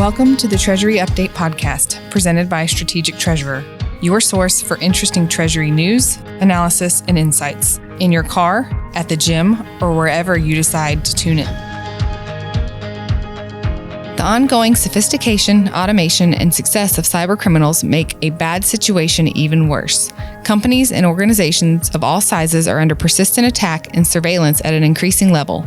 Welcome to the Treasury Update podcast, presented by Strategic Treasurer, your source for interesting Treasury news, analysis, and insights in your car, at the gym, or wherever you decide to tune in. The ongoing sophistication, automation, and success of cybercriminals make a bad situation even worse. Companies and organizations of all sizes are under persistent attack and surveillance at an increasing level.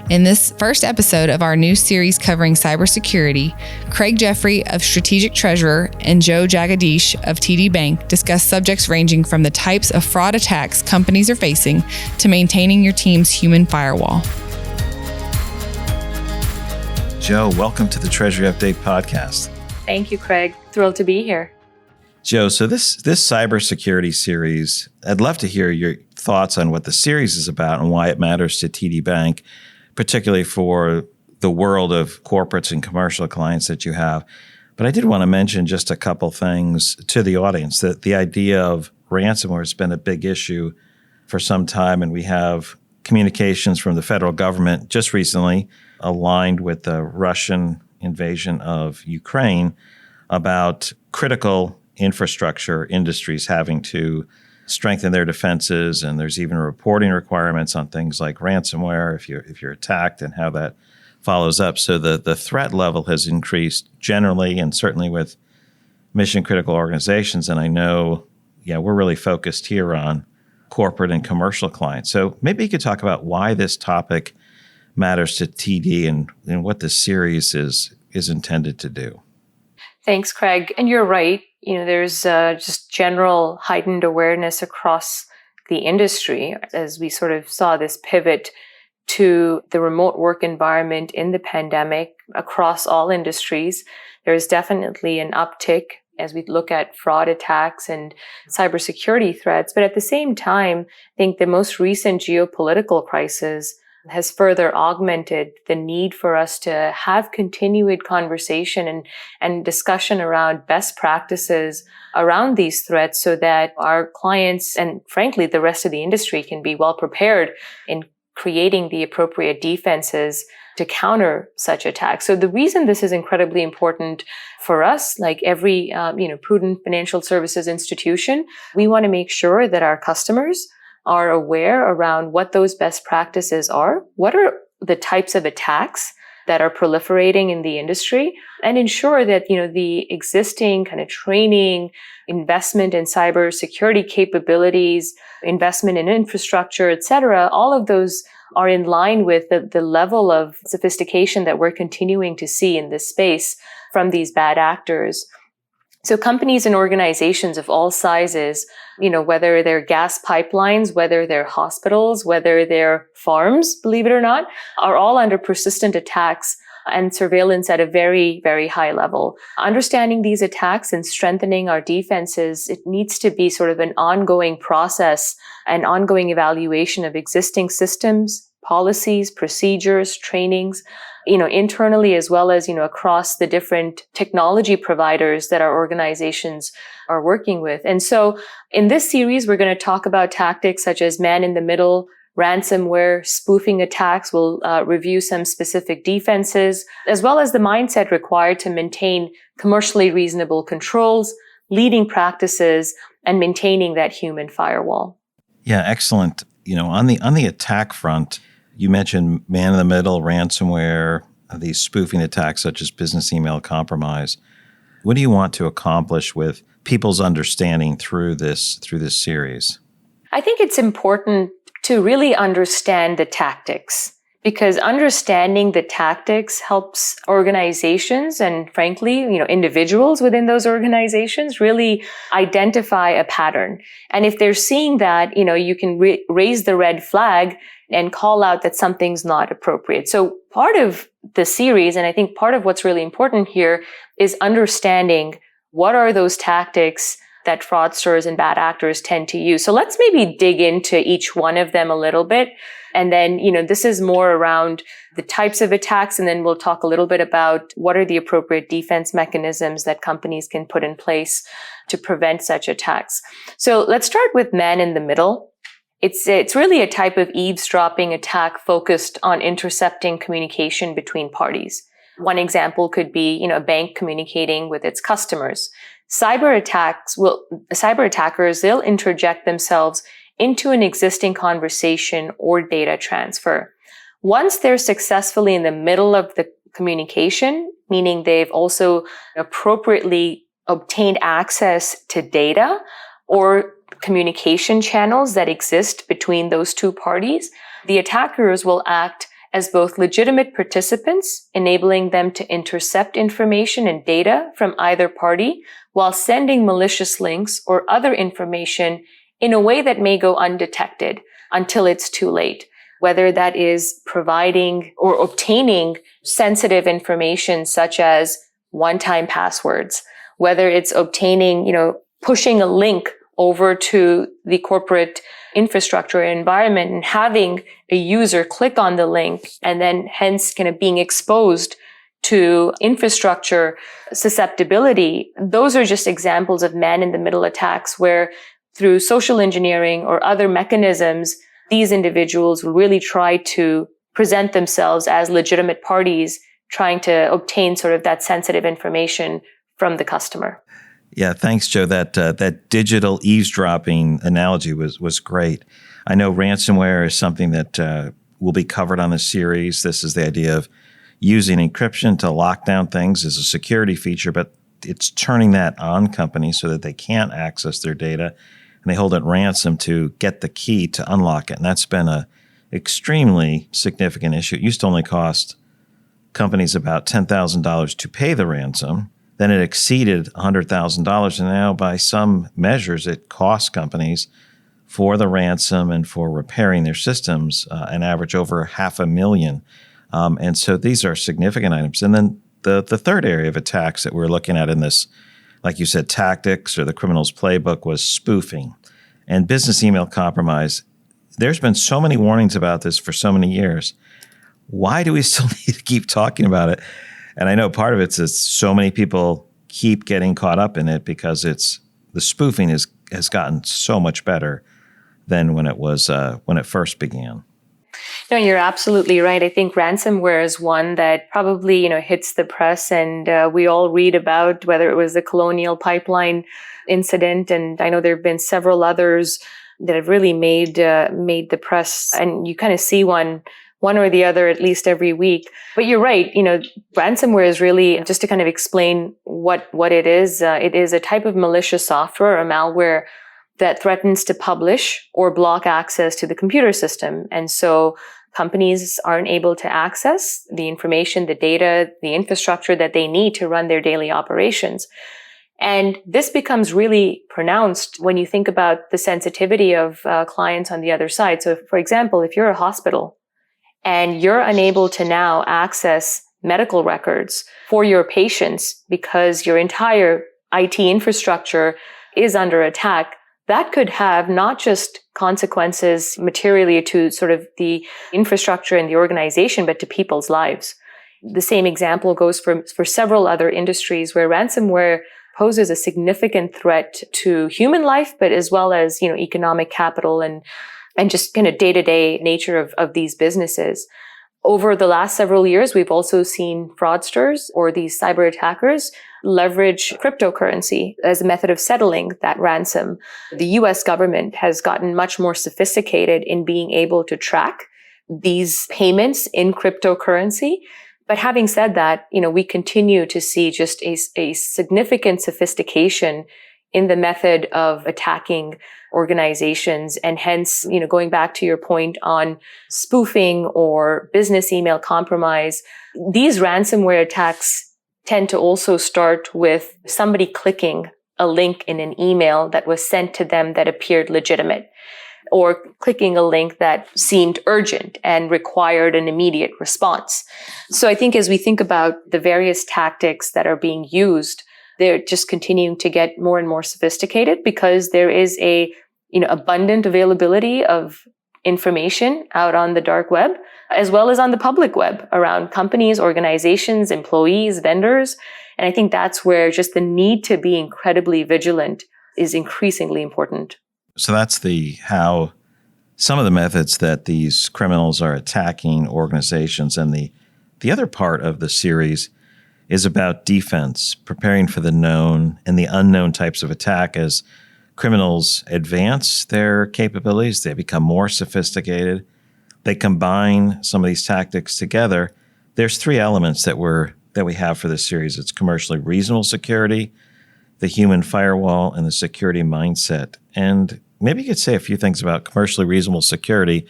In this first episode of our new series covering cybersecurity, Craig Jeffery of Strategic Treasurer and Jagadish of TD Bank discuss subjects ranging from the types of fraud attacks companies are facing to maintaining your team's human firewall. Joe, welcome to the Treasury Update podcast. Thank you, Craig. Thrilled to be here. Joe, so this cybersecurity series, I'd love to hear your thoughts on what the series is about and why it matters to TD Bank, particularly for the world of corporates and commercial clients that you have. But I did want to mention just a couple things to the audience, that the idea of ransomware has been a big issue for some time, and we have communications from the federal government just recently aligned with the Russian invasion of Ukraine about critical infrastructure industries having to strengthen their defenses, and there's even reporting requirements on things like ransomware if you're attacked and how that follows up. So the threat level has increased generally, and certainly with mission critical organizations. And I know, we're really focused here on corporate and commercial clients. So maybe you could talk about why this topic matters to TD and what this series is intended to do. Thanks, Craig. And you're right. There's just general heightened awareness across the industry as we sort of saw this pivot to the remote work environment in the pandemic across all industries. There's definitely an uptick as we look at fraud attacks and cybersecurity threats. But at the same time, I think the most recent geopolitical crisis has further augmented the need for us to have continued conversation and discussion around best practices around these threats so that our clients and frankly the rest of the industry can be well prepared in creating the appropriate defenses to counter such attacks. So the reason this is incredibly important for us, like every prudent financial services institution, we want to make sure that our customers are aware around what those best practices are, what are the types of attacks that are proliferating in the industry, and ensure that the existing kind of training, investment in cybersecurity capabilities, investment in infrastructure, et cetera, all of those are in line with the level of sophistication that we're continuing to see in this space from these bad actors. So companies and organizations of all sizes, whether they're gas pipelines, whether they're hospitals, whether they're farms, believe it or not, are all under persistent attacks and surveillance at a very, very high level. Understanding these attacks and strengthening our defenses, it needs to be sort of an ongoing process, an ongoing evaluation of existing systems, policies, procedures, trainings, internally as well as, across the different technology providers that our organizations are working with. And so in this series, we're going to talk about tactics such as man-in-the-middle, ransomware, spoofing attacks. We'll review some specific defenses, as well as the mindset required to maintain commercially reasonable controls, leading practices, and maintaining that human firewall. Yeah, excellent. On the attack front, you mentioned man-in-the-middle, ransomware, these spoofing attacks such as business email compromise. What do you want to accomplish with people's understanding through this series? I think it's important to really understand the tactics, because understanding the tactics helps organizations and frankly, individuals within those organizations really identify a pattern. And if they're seeing that, you can raise the red flag and call out that something's not appropriate. So part of the series, and I think part of what's really important here, is understanding what are those tactics that fraudsters and bad actors tend to use. So let's maybe dig into each one of them a little bit. And then, this is more around the types of attacks. And then we'll talk a little bit about what are the appropriate defense mechanisms that companies can put in place to prevent such attacks. So let's start with man-in-the-middle. It's really a type of eavesdropping attack focused on intercepting communication between parties. One example could be, a bank communicating with its customers. Cyber attackers, they'll interject themselves into an existing conversation or data transfer. Once they're successfully in the middle of the communication, meaning they've also appropriately obtained access to data or communication channels that exist between those two parties, the attackers will act as both legitimate participants, enabling them to intercept information and data from either party while sending malicious links or other information in a way that may go undetected until it's too late. Whether that is providing or obtaining sensitive information such as one-time passwords, whether it's obtaining, pushing a link over to the corporate infrastructure environment and having a user click on the link and then hence kind of being exposed to infrastructure susceptibility. Those are just examples of man-in-the-middle attacks where through social engineering or other mechanisms, these individuals will really try to present themselves as legitimate parties trying to obtain sort of that sensitive information from the customer. Yeah, thanks, Joe. That digital eavesdropping analogy was great. I know ransomware is something that will be covered on the series. This is the idea of using encryption to lock down things as a security feature, but it's turning that on companies so that they can't access their data, and they hold it ransom to get the key to unlock it. And that's been a extremely significant issue. It used to only cost companies about $10,000 to pay the ransom. Then it exceeded $100,000, and now by some measures, it costs companies for the ransom and for repairing their systems an average over $500,000. And so these are significant items. And then the third area of attacks that we're looking at in this, like you said, tactics or the criminal's playbook was spoofing and business email compromise. There's been so many warnings about this for so many years. Why do we still need to keep talking about it? And I know part of it's that so many people keep getting caught up in it because the spoofing has gotten so much better than when it first began. No, you're absolutely right. I think ransomware is one that probably, hits the press and we all read about, whether it was the Colonial Pipeline incident. And I know there have been several others that have really made the press, and you kind of see one or the other at least every week. But you're right, ransomware is really, just to kind of explain what it is a type of malicious software or malware that threatens to publish or block access to the computer system. And so companies aren't able to access the information, the data, the infrastructure that they need to run their daily operations. And this becomes really pronounced when you think about the sensitivity of clients on the other side. So for example, if you're a hospital and you're unable to now access medical records for your patients because your entire IT infrastructure is under attack, that could have not just consequences materially to sort of the infrastructure and the organization, but to people's lives. The same example goes for several other industries where ransomware poses a significant threat to human life, but as well as, economic capital and just kind of day-to-day nature of these businesses. Over the last several years, we've also seen fraudsters or these cyber attackers leverage cryptocurrency as a method of settling that ransom. The US government has gotten much more sophisticated in being able to track these payments in cryptocurrency. But having said that, we continue to see just a significant sophistication in the method of attacking organizations. And hence, going back to your point on spoofing or business email compromise, these ransomware attacks tend to also start with somebody clicking a link in an email that was sent to them that appeared legitimate, or clicking a link that seemed urgent and required an immediate response. So I think as we think about the various tactics that are being used, they're just continuing to get more and more sophisticated because there is a abundant availability of information out on the dark web, as well as on the public web around companies, organizations, employees, vendors. And I think that's where just the need to be incredibly vigilant is increasingly important. So that's how some of the methods that these criminals are attacking organizations and the The other part of the series is about defense, preparing for the known and the unknown types of attack as criminals advance their capabilities. They become more sophisticated. They combine some of these tactics together. There's three elements that we have for this series. It's commercially reasonable security, the human firewall, and the security mindset. And maybe you could say a few things about commercially reasonable security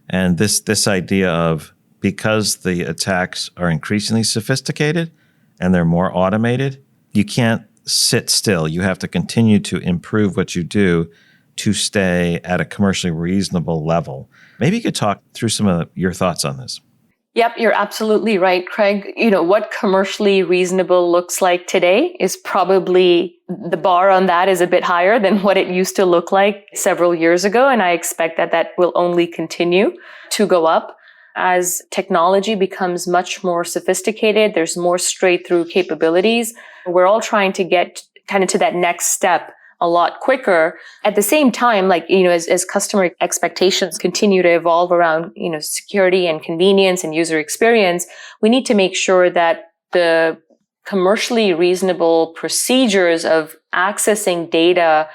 and this idea of, because the attacks are increasingly sophisticated and they're more automated, you can't sit still. You have to continue to improve what you do to stay at a commercially reasonable level. Maybe you could talk through some of your thoughts on this. Yep, you're absolutely right, Craig. What commercially reasonable looks like today is probably, the bar on that is a bit higher than what it used to look like several years ago. And I expect that will only continue to go up as technology becomes much more sophisticated. There's more straight through capabilities. We're all trying to get kind of to that next step a lot quicker. At the same time, as customer expectations continue to evolve around, security and convenience and user experience, we need to make sure that the commercially reasonable procedures of accessing data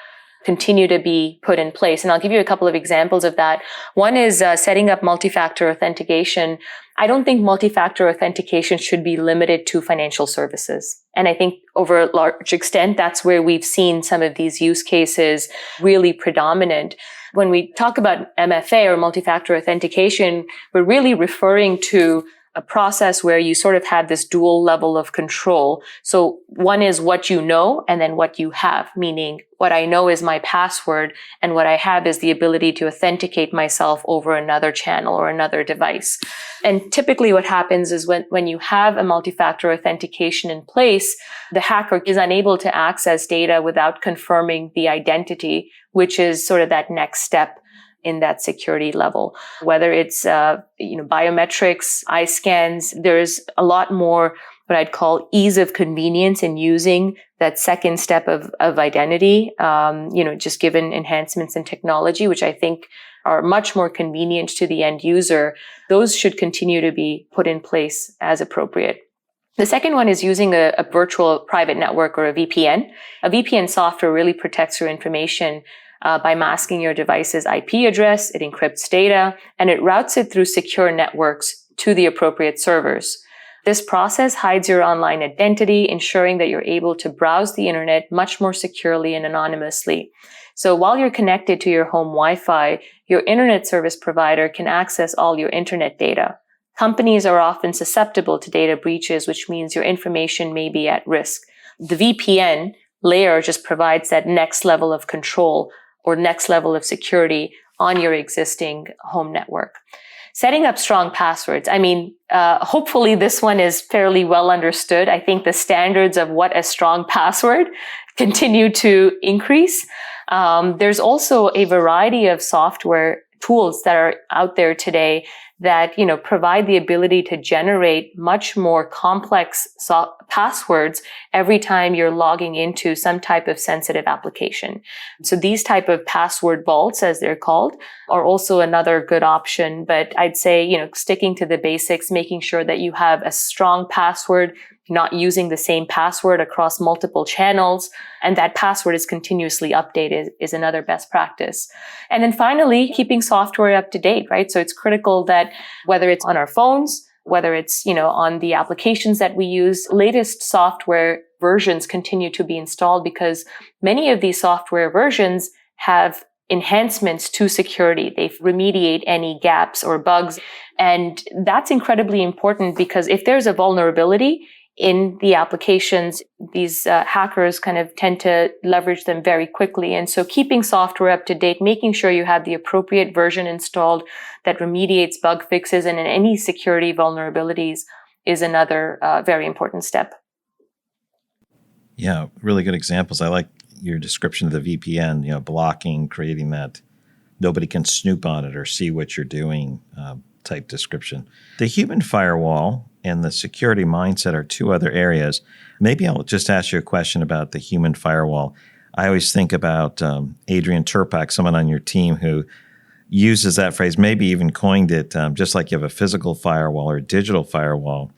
continue to be put in place. And I'll give you a couple of examples of that. One is setting up multi-factor authentication. I don't think multi-factor authentication should be limited to financial services. And I think over a large extent, that's where we've seen some of these use cases really predominant. When we talk about MFA or multi-factor authentication, we're really referring to a process where you sort of have this dual level of control. So one is what you know and then what you have, meaning what I know is my password and what I have is the ability to authenticate myself over another channel or another device. And typically what happens is when you have a multi-factor authentication in place, the hacker is unable to access data without confirming the identity, which is sort of that next step in that security level. Whether it's biometrics, eye scans, there's a lot more what I'd call ease of convenience in using that second step of identity, just given enhancements in technology, which I think are much more convenient to the end user. Those should continue to be put in place as appropriate. The second one is using a virtual private network or a VPN. A VPN software really protects your information by masking your device's IP address. It encrypts data and it routes it through secure networks to the appropriate servers. This process hides your online identity, ensuring that you're able to browse the internet much more securely and anonymously. So while you're connected to your home Wi-Fi, your internet service provider can access all your internet data. Companies are often susceptible to data breaches, which means your information may be at risk. The VPN layer just provides that next level of control or next level of security on your existing home network. Setting up strong passwords. Hopefully this one is fairly well understood. I think the standards of what a strong password continue to increase. There's also a variety of software tools that are out there today that, provide the ability to generate much more complex passwords every time you're logging into some type of sensitive application. So these type of password vaults, as they're called, are also another good option. But I'd say, sticking to the basics, making sure that you have a strong password, not using the same password across multiple channels, and that password is continuously updated is another best practice. And then finally, keeping software up to date, right? So it's critical that whether it's on our phones, whether it's, on the applications that we use, latest software versions continue to be installed because many of these software versions have enhancements to security. They remediate any gaps or bugs. And that's incredibly important because if there's a vulnerability in the applications, these hackers kind of tend to leverage them very quickly. And so keeping software up to date, making sure you have the appropriate version installed that remediates bug fixes and any security vulnerabilities is another very important step. Yeah, really good examples. I like your description of the VPN, blocking, creating that nobody can snoop on it or see what you're doing type description. The human firewall and the security mindset are two other areas. Maybe I'll just ask you a question about the human firewall. I always think about Adrian Turpak, someone on your team who, uses that phrase, maybe even coined it, just like you have a physical firewall or a digital firewall,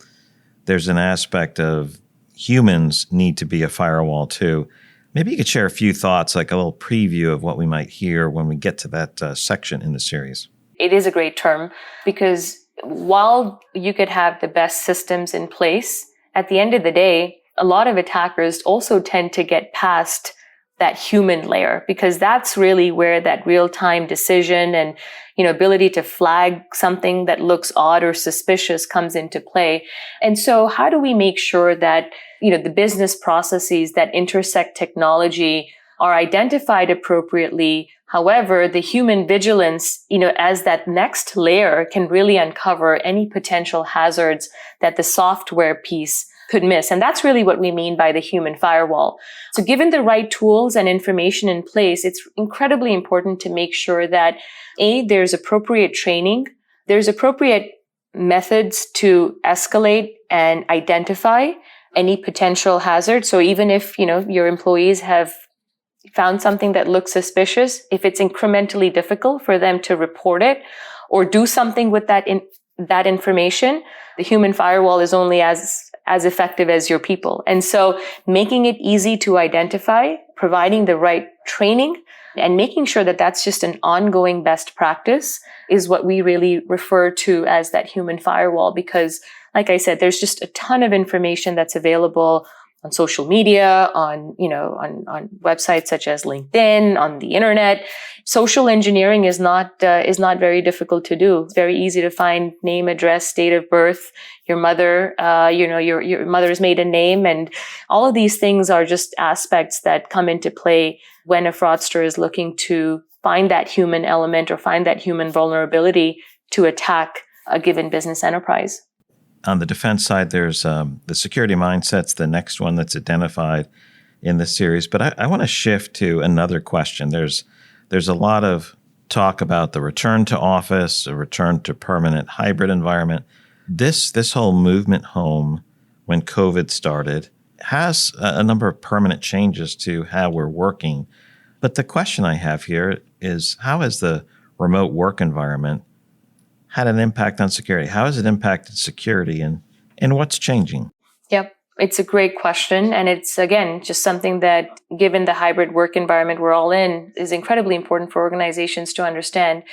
there's an aspect of humans need to be a firewall too. Maybe you could share a few thoughts, like a little preview of what we might hear when we get to that section in the series. It is a great term because while you could have the best systems in place, at the end of the day, a lot of attackers also tend to get past that human layer, because that's really where that real-time decision and, ability to flag something that looks odd or suspicious comes into play. And so how do we make sure that, the business processes that intersect technology are identified appropriately? However, the human vigilance, as that next layer can really uncover any potential hazards that the software piece could miss. And that's really what we mean by the human firewall. So given the right tools and information in place, it's incredibly important to make sure that there's appropriate training, there's appropriate methods to escalate and identify any potential hazard. So even if, your employees have found something that looks suspicious, if it's incrementally difficult for them to report it or do something with that information, the human firewall is only as effective as your people. And so making it easy to identify, providing the right training, and making sure that that's just an ongoing best practice is what we really refer to as that human firewall. Because, like I said, there's just a ton of information that's available on social media, on websites such as LinkedIn, on the internet. Social engineering is not very difficult to do. It's very easy to find name, address, date of birth, your mother, your mother's maiden name, and all of these things are just aspects that come into play when a fraudster is looking to find that human element or find that human vulnerability to attack a given business enterprise. On the defense side, there's the security mindset's the next one that's identified in this series. But I want to shift to another question. There's a lot of talk about the return to office, a return to permanent hybrid environment. This whole movement home, when COVID started, has a number of permanent changes to how we're working. But the question I have here is, how has the remote work environment had an impact on security? How has it impacted security, and what's changing? Yep, it's a great question. And it's, again, just something that, given the hybrid work environment we're all in, is incredibly important for organizations to understand.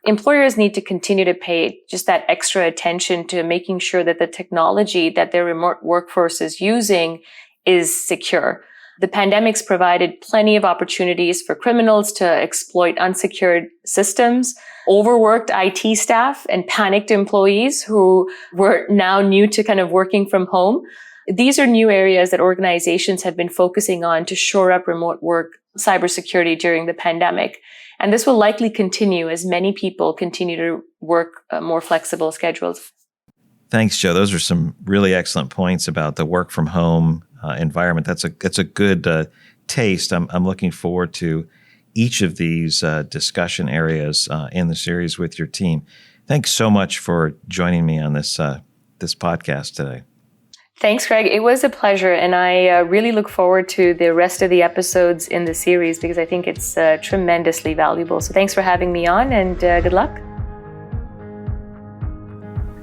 Employers need to continue to pay just that extra attention to making sure that the technology that their remote workforce is using is secure. The pandemic's provided plenty of opportunities for criminals to exploit unsecured systems, overworked IT staff, and panicked employees who were now new to kind of working from home. These are new areas that organizations have been focusing on to shore up remote work cybersecurity during the pandemic. And this will likely continue as many people continue to work more flexible schedules. Thanks, Joe. Those are some really excellent points about the work from home environment. That's a good taste. I'm looking forward to each of these discussion areas in the series with your team. Thanks so much for joining me on this podcast today. Thanks, Craig. It was a pleasure, and I really look forward to the rest of the episodes in the series because I think it's tremendously valuable. So thanks for having me on, and good luck.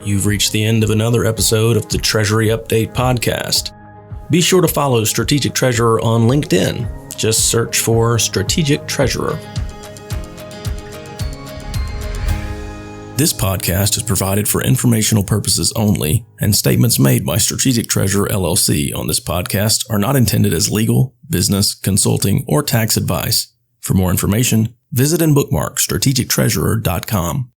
You've reached the end of another episode of the Treasury Update podcast. Be sure to follow Strategic Treasurer on LinkedIn. Just search for Strategic Treasurer. This podcast is provided for informational purposes only, and statements made by Strategic Treasurer LLC on this podcast are not intended as legal, business, consulting, or tax advice. For more information, visit and bookmark strategictreasurer.com.